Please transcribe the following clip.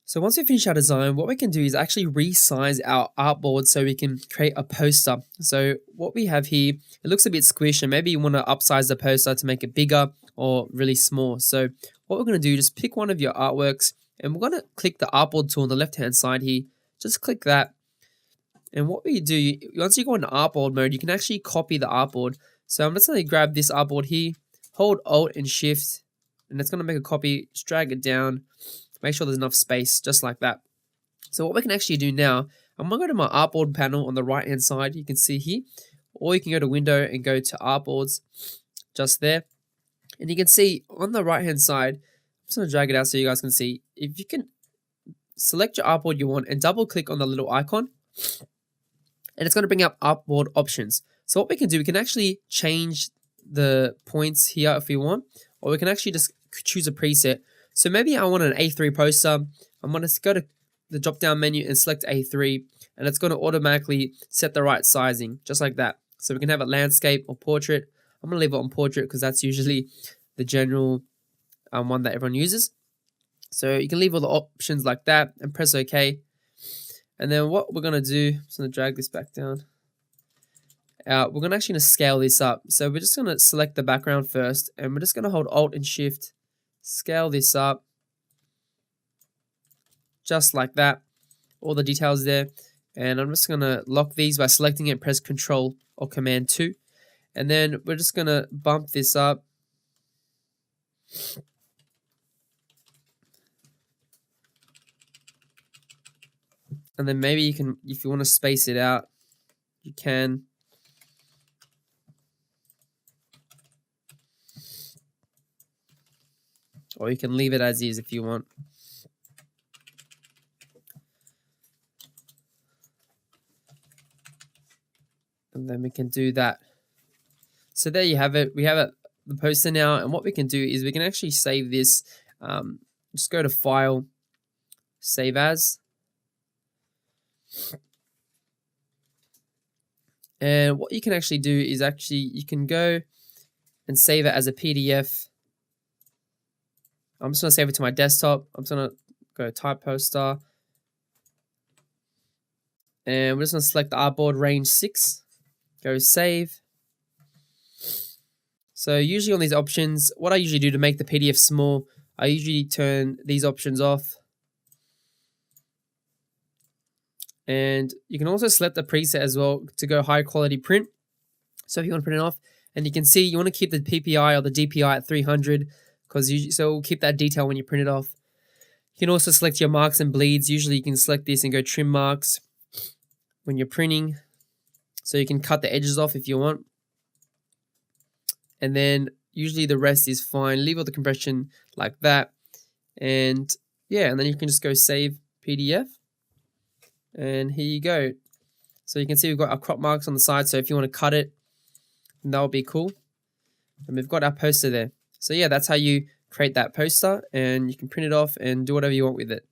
So once we finish our design, what we can do is actually resize our artboard so we can create a poster. So what we have here, it looks a bit squished, and maybe you want to upsize the poster to make it bigger or really small. So what we're going to do, just pick one of your artworks, and we're going to click the artboard tool on the left-hand side here. Just click that. And what we do, once you go into artboard mode, you can actually copy the artboard. So I'm just going to grab this artboard here, hold Alt and Shift, and it's going to make a copy. Just drag it down. Make sure there's enough space, just like that. So what we can actually do now, I'm going to go to my artboard panel on the right hand side, you can see here, or you can go to window and go to artboards, just there. And you can see on the right hand side, I'm just going to drag it out so you guys can see. If you can select your artboard you want and double click on the little icon, and it's going to bring up artboard options. So what we can do, we can actually change the points here if we want, or we can actually just choose a preset. So maybe I want an A3 poster. I'm going to go to the drop down menu and select A3, and it's going to automatically set the right sizing, just like that. So we can have it landscape or portrait. I'm going to leave it on portrait because that's usually the general one that everyone uses. So you can leave all the options like that and press OK. And then what we're going to do, I'm just going to drag this back down. We're going to actually scale this up. So we're just going to select the background first, and we're just going to hold Alt and Shift. Scale this up just like that, all the details there, and I'm just going to lock these by selecting it, press Control or Command 2, and then we're just going to bump this up and then maybe you can, if you want to space it out, you can. Or you can leave it as is if you want. And then we can do that. So there you have it. We have the poster now. And what we can do is we can actually save this. Just go to File, Save As. And what you can actually do is you can go and save it as a PDF. I'm just going to save it to my desktop. I'm just going to go Type Poster. And we're just going to select the artboard range 6. Go Save. So usually on these options, what I usually do to make the PDF small, I usually turn these options off. And you can also select the preset as well to go high quality print. So if you want to print it off, and you can see you want to keep the PPI or the DPI at 300. So we'll keep that detail when you print it off. You can also select your marks and bleeds. Usually you can select this and go trim marks when you're printing. So you can cut the edges off if you want. And then usually the rest is fine. Leave all the compression like that. And yeah, and then you can just go save PDF. And here you go. So you can see we've got our crop marks on the side. So if you want to cut it, that would be cool. And we've got our poster there. So yeah, that's how you create that poster, and you can print it off and do whatever you want with it.